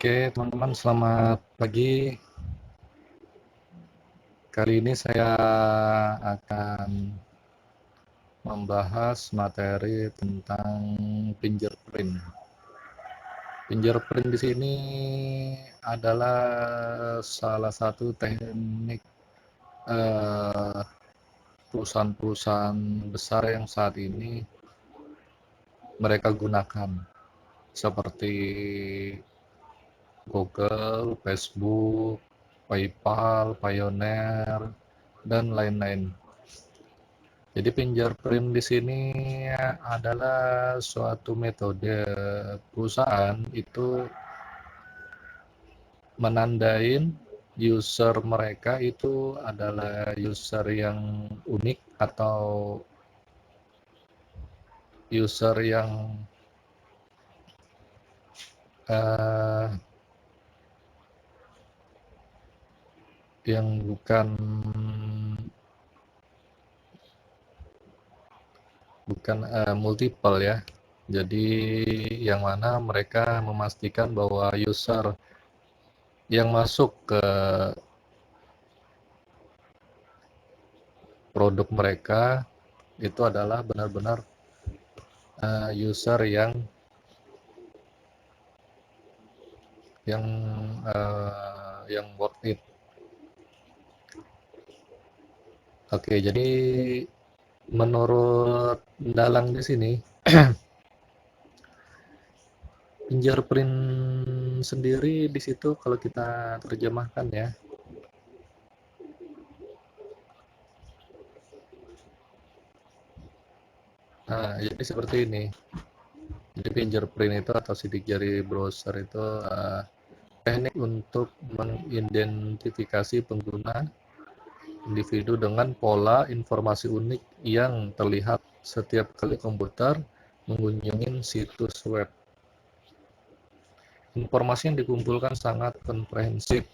Oke, teman-teman, selamat pagi. Kali ini saya akan membahas materi tentang fingerprint. Fingerprint di sini adalah salah satu teknik eh, perusahaan-perusahaan besar yang saat ini mereka gunakan, seperti Google, Facebook, PayPal, Payoneer, dan lain-lain. Jadi fingerprint di sini adalah suatu metode perusahaan itu menandain user mereka itu adalah user yang unik atau user eh, yang bukan multiple ya. Jadi yang mana mereka memastikan bahwa user yang masuk ke produk mereka itu adalah benar-benar user yang yang worth it. Oke, jadi menurut Dalang di sini, fingerprint sendiri di situ kalau kita terjemahkan ya, nah, jadi seperti ini. Jadi fingerprint itu atau sidik jari browser itu teknik untuk mengidentifikasi pengguna individu dengan pola informasi unik yang terlihat setiap kali komputer mengunjungi situs web. Informasi yang dikumpulkan sangat komprehensif,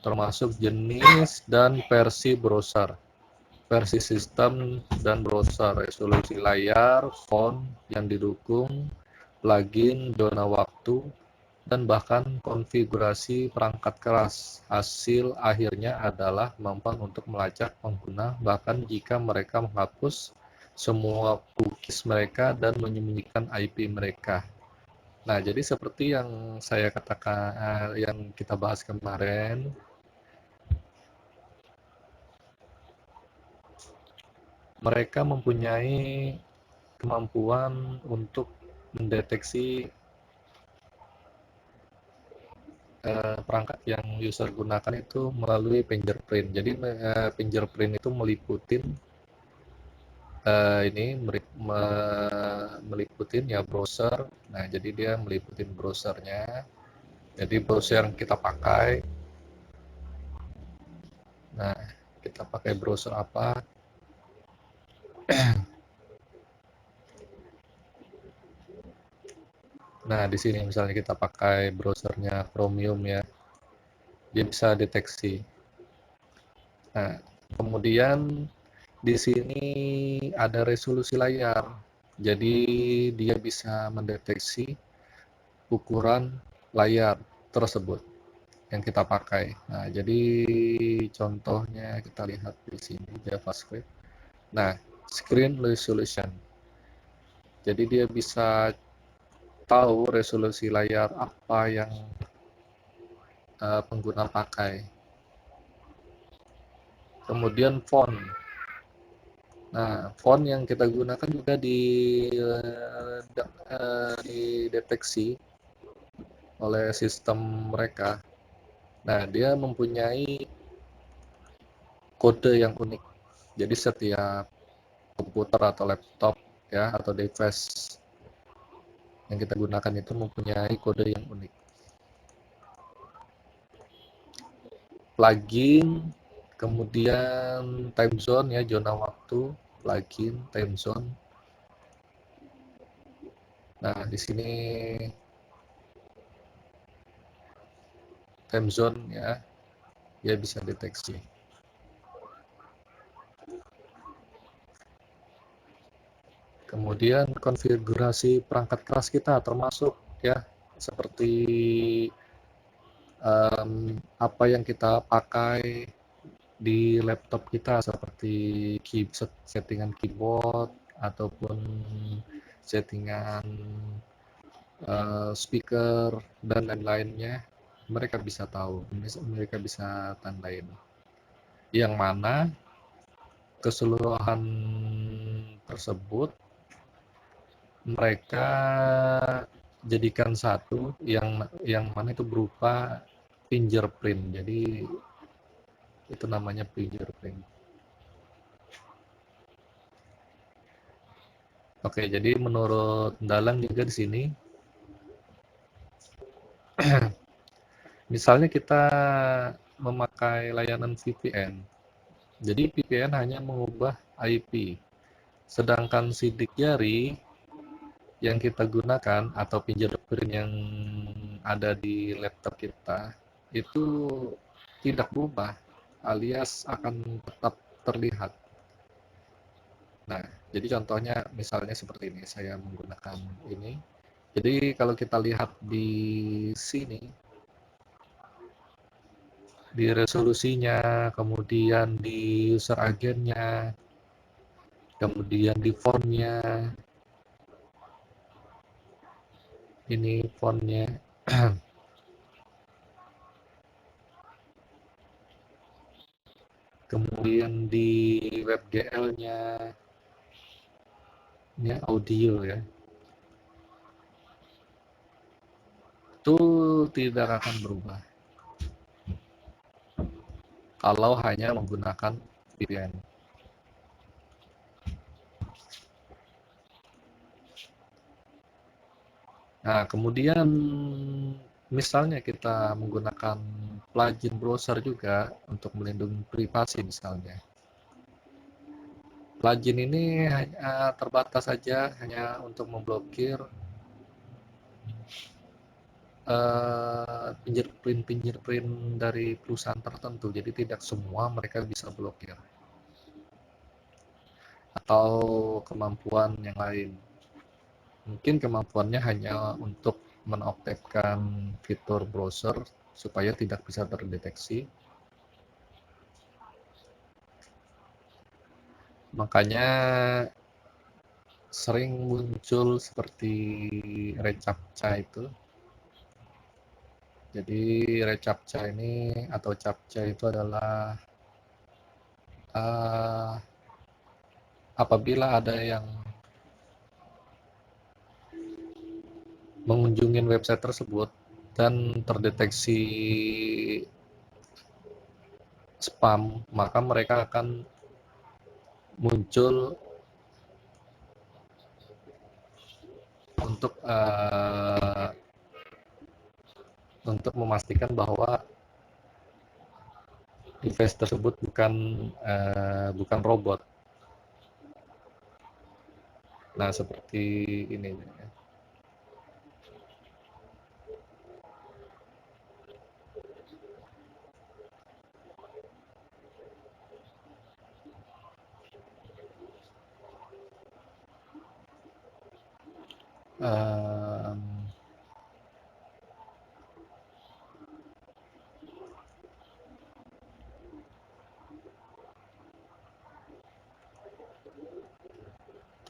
termasuk jenis dan versi browser, versi sistem dan browser, resolusi layar, font yang didukung, plugin, zona waktu, dan bahkan konfigurasi perangkat keras. Hasil akhirnya adalah kemampuan untuk melacak pengguna, bahkan jika mereka menghapus semua cookies mereka dan menyembunyikan IP mereka. Nah, jadi seperti yang saya katakan, yang kita bahas kemarin, mereka mempunyai kemampuan untuk mendeteksi perangkat yang user gunakan itu melalui fingerprint. Jadi fingerprint itu meliputin meliputin ya browser. Nah, jadi dia meliputin browsernya. Jadi browser yang kita pakai. Nah, kita pakai browser apa? Nah, di sini misalnya kita pakai browsernya Chromium ya, dia bisa deteksi. Nah, kemudian di sini ada resolusi layar. Jadi dia bisa mendeteksi ukuran layar tersebut yang kita pakai. Nah, jadi contohnya kita lihat di sini JavaScript. Nah, screen resolution. Jadi dia bisa tahu resolusi layar apa yang pengguna pakai. Kemudian font. Nah, font yang kita gunakan juga dideteksi oleh sistem mereka. Nah, dia mempunyai kode yang unik. Jadi setiap komputer atau laptop ya atau device yang kita gunakan itu mempunyai kode yang unik. Plugin, kemudian time zone ya, zona waktu, plugin, time zone. Nah, di sini time zone ya, dia bisa deteksi. Kemudian konfigurasi perangkat keras kita termasuk ya seperti apa yang kita pakai di laptop kita seperti settingan keyboard ataupun settingan speaker dan lain-lainnya, mereka bisa tahu, mereka bisa tandain. Yang mana keseluruhan tersebut mereka jadikan satu yang mana itu berupa fingerprint. Jadi itu namanya fingerprint. Oke, jadi menurut Dalang juga di sini, misalnya kita memakai layanan VPN. Jadi VPN hanya mengubah IP, sedangkan sidik jari yang kita gunakan atau fingerprint yang ada di laptop kita itu tidak berubah, alias akan tetap terlihat. Nah, jadi contohnya misalnya seperti ini, saya menggunakan ini. Jadi kalau kita lihat di sini, di resolusinya, kemudian di user agentnya, kemudian di fontnya, ini fontnya, kemudian di WebGL-nya, ini audio ya, itu tidak akan berubah kalau hanya menggunakan VPN. Nah, kemudian misalnya kita menggunakan plugin browser juga untuk melindungi privasi misalnya. Plugin ini hanya terbatas saja hanya untuk memblokir fingerprint dari perusahaan tertentu. Jadi tidak semua mereka bisa blokir. Atau kemampuan yang lain. Mungkin kemampuannya hanya untuk menaktifkan fitur browser supaya tidak bisa terdeteksi. Makanya sering muncul seperti reCAPTCHA itu. Jadi reCAPTCHA ini atau CAPTCHA itu adalah apabila ada yang mengunjungi website tersebut dan terdeteksi spam, maka mereka akan muncul untuk memastikan bahwa device tersebut bukan robot. Nah, seperti ini.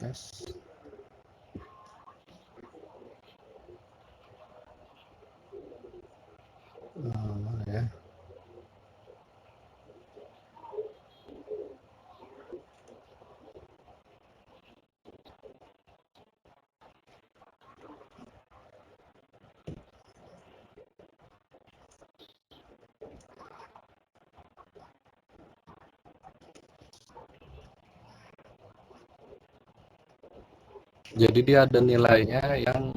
Yes. Ya. Jadi dia ada nilainya yang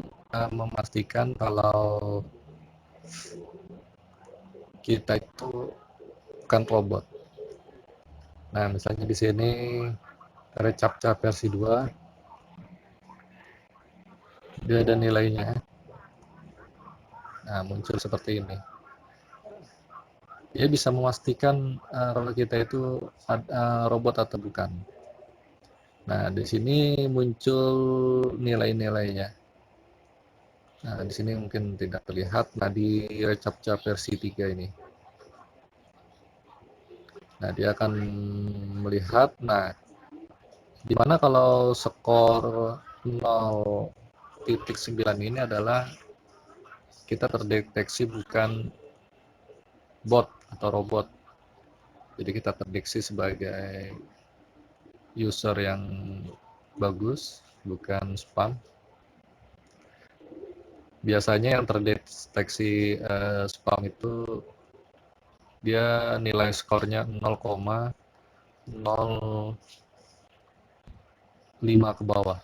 memastikan kalau kita itu bukan robot. Nah, misalnya di sini reCAPTCHA versi 2, dia ada nilainya. Nah, muncul seperti ini. Dia bisa memastikan kalau kita itu robot atau bukan. Nah, di sini muncul nilai-nilainya. Nah, di sini mungkin tidak terlihat. Nah, di reCAPTCHA versi 3 ini. Nah, dia akan melihat. Nah, dimana kalau skor 0.9 ini adalah kita terdeteksi bukan bot atau robot. Jadi kita terdeteksi sebagai user yang bagus, bukan spam. Biasanya yang terdeteksi spam itu dia nilai skornya 0,05 ke bawah.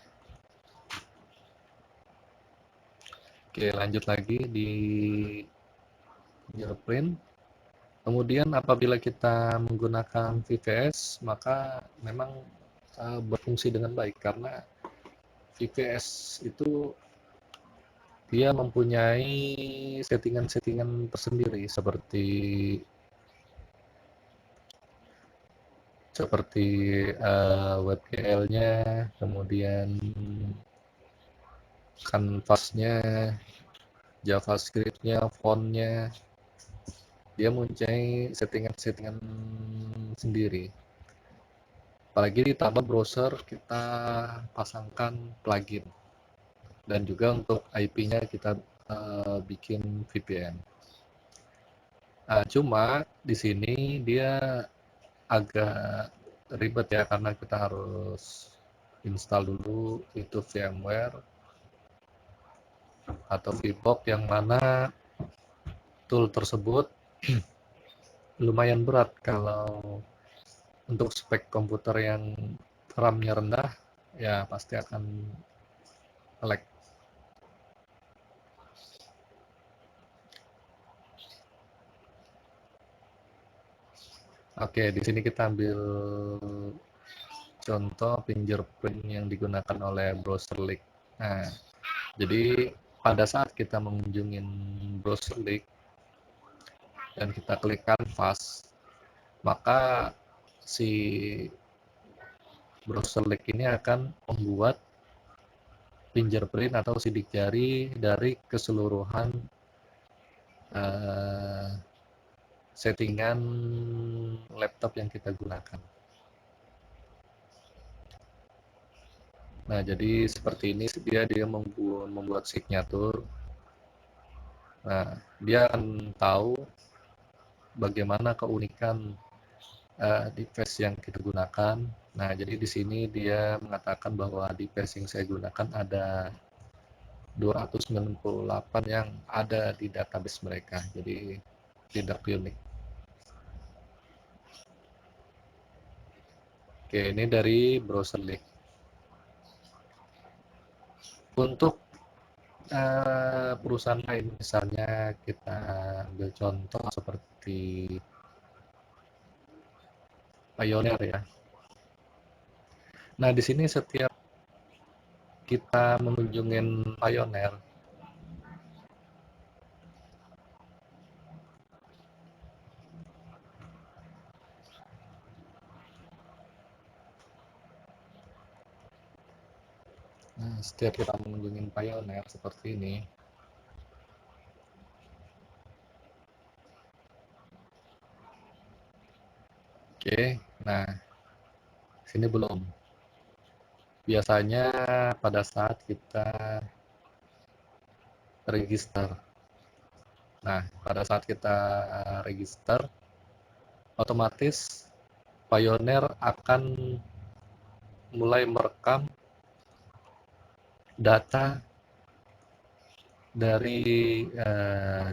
Oke, lanjut lagi di fingerprint. Kemudian apabila kita menggunakan VPS, maka memang berfungsi dengan baik karena VPS itu dia mempunyai settingan-settingan tersendiri seperti WebGL-nya, kemudian canvas-nya, JavaScript-nya, font-nya, dia mempunyai settingan-settingan sendiri. Apalagi ditambah browser kita pasangkan plugin, dan juga untuk IP-nya kita bikin VPN. Cuma di sini dia agak ribet ya, karena kita harus install dulu itu VMware atau VBox, yang mana tool tersebut lumayan berat kalau untuk spek komputer yang RAM-nya rendah, ya pasti akan lag. Oke, di sini kita ambil contoh fingerprint yang digunakan oleh browser leak. Nah, jadi pada saat kita mengunjungi browser leak dan kita klik canvas, maka si browser leak ini akan membuat fingerprint atau sidik jari dari keseluruhan uh, settingan laptop yang kita gunakan. Nah, jadi seperti ini dia membuat signature. Nah, dia akan tahu bagaimana keunikan device yang kita gunakan. Nah, jadi di sini dia mengatakan bahwa device yang saya gunakan ada 298 yang ada di database mereka. Jadi tidak unik. Oke, ini dari browser leak. Untuk perusahaan lain, misalnya kita ambil contoh seperti Pioneer ya. Nah, di sini setiap kita mengunjungi Pioneer, setiap kita mengunjungi Pioneer seperti ini, oke, nah sini belum. Biasanya pada saat kita register. Nah, pada saat kita register, otomatis Pioneer akan mulai merekam data dari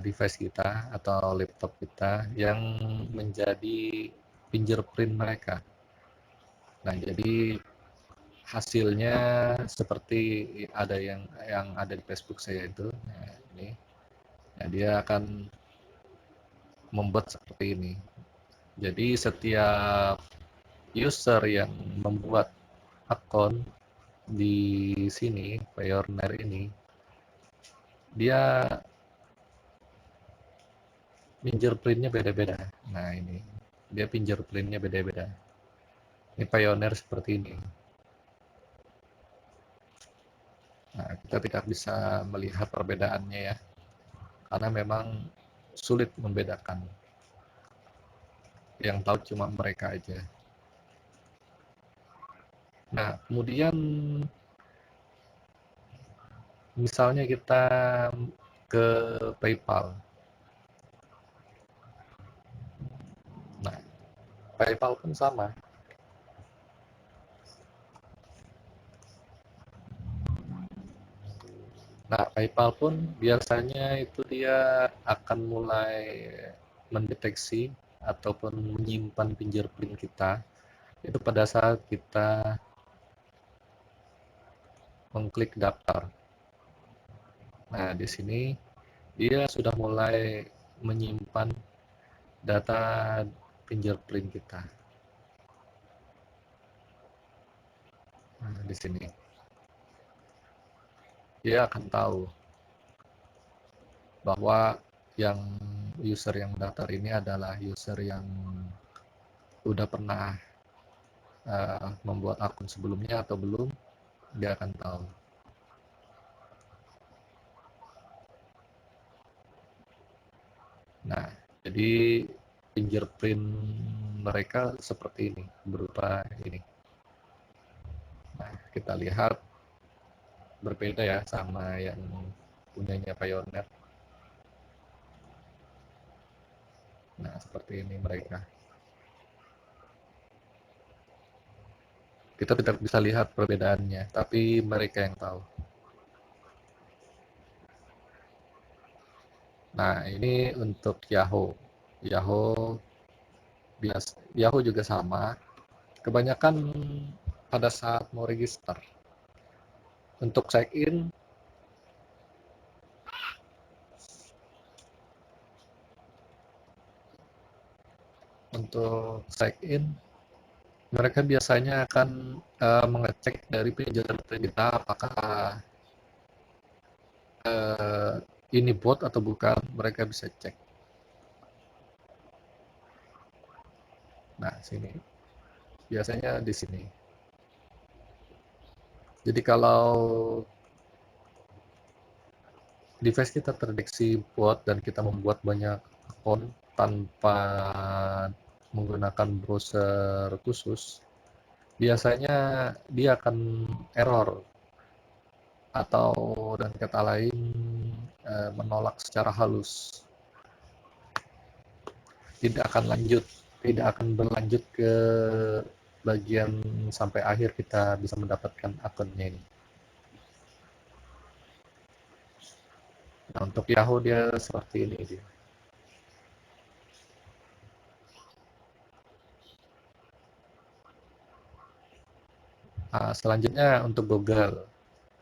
device kita atau laptop kita yang menjadi fingerprint mereka. Nah, jadi hasilnya seperti ada yang ada di Facebook saya itu. Nah, ini. Nah, dia akan membuat seperti ini. Jadi setiap user yang membuat akun di sini, Pioneer ini, dia fingerprintnya beda-beda. Nah, ini dia fingerprintnya beda-beda. Ini Pioneer seperti ini. Nah, kita tidak bisa melihat perbedaannya ya, karena memang sulit membedakan. Yang tahu cuma mereka aja. Nah, kemudian misalnya kita ke PayPal. Nah, PayPal pun sama. Nah, PayPal pun biasanya itu dia akan mulai mendeteksi ataupun menyimpan fingerprint kita itu pada saat kita mengklik daftar. Nah, di sini dia sudah mulai menyimpan data fingerprint kita. Nah, di sini dia akan tahu bahwa yang user yang daftar ini adalah user yang udah pernah membuat akun sebelumnya atau belum, dia akan tahu. Nah, jadi fingerprint mereka seperti ini, berupa ini. Nah, kita lihat berbeda ya sama yang punyanya Pioneer. Nah, seperti ini mereka. Kita tidak bisa lihat perbedaannya, tapi mereka yang tahu. Nah, ini untuk Yahoo. Yahoo Yahoo juga sama. Kebanyakan pada saat mau register. Untuk check-in, untuk check-in mereka biasanya akan mengecek dari fingerprint kita apakah uh, ini bot atau bukan, mereka bisa cek. Nah, sini biasanya di sini. Jadi kalau device kita terdeteksi bot dan kita membuat banyak akun tanpa menggunakan browser khusus, biasanya dia akan error atau dan kata lain menolak secara halus, tidak akan lanjut, tidak akan berlanjut ke bagian sampai akhir kita bisa mendapatkan akunnya ini. Nah, untuk Yahoo dia seperti ini dia. Nah, selanjutnya untuk Google.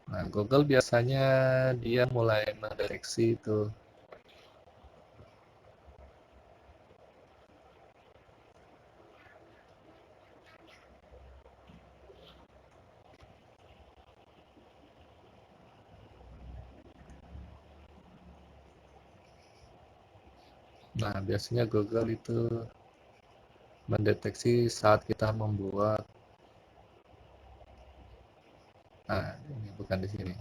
Nah, Google biasanya dia mulai mendeteksi itu. Nah, biasanya Google itu mendeteksi saat kita membuat. Nah, ini bukan di sini.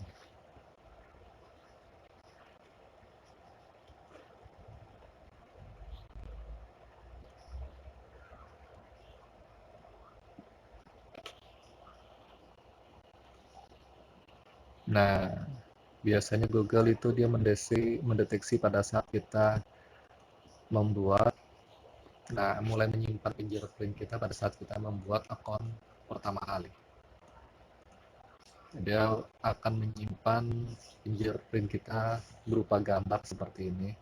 Nah, biasanya Google itu dia mendeteksi pada saat kita membuat, nah mulai menyimpan fingerprint kita pada saat kita membuat akun pertama kali. Dia akan menyimpan fingerprint kita berupa gambar seperti ini.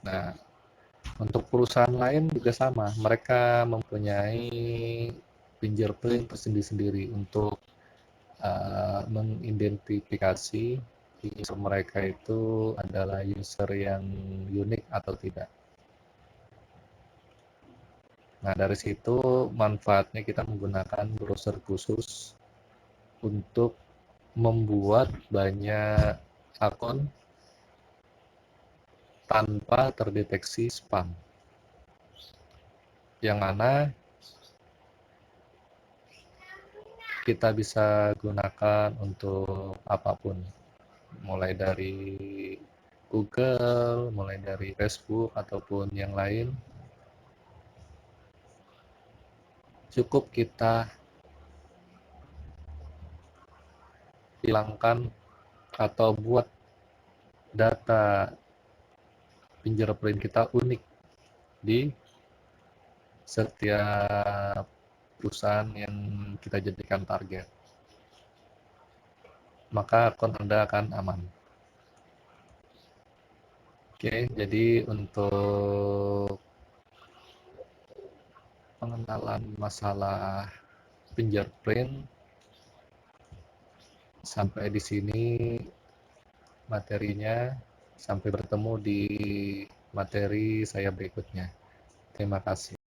Nah, untuk perusahaan lain juga sama, mereka mempunyai fingerprint tersendiri-sendiri untuk mengidentifikasi user mereka itu adalah user yang unik atau tidak. Nah, dari situ manfaatnya kita menggunakan browser khusus untuk membuat banyak akun tanpa terdeteksi spam, yang mana kita bisa gunakan untuk apapun, mulai dari Google, mulai dari Facebook, ataupun yang lain. Cukup kita hilangkan atau buat data fingerprint kita unik di setiap perusahaan yang kita jadikan target, maka akun Anda akan aman. Oke, jadi untuk pengenalan masalah fingerprint sampai di sini materinya. Sampai bertemu di materi saya berikutnya. Terima kasih.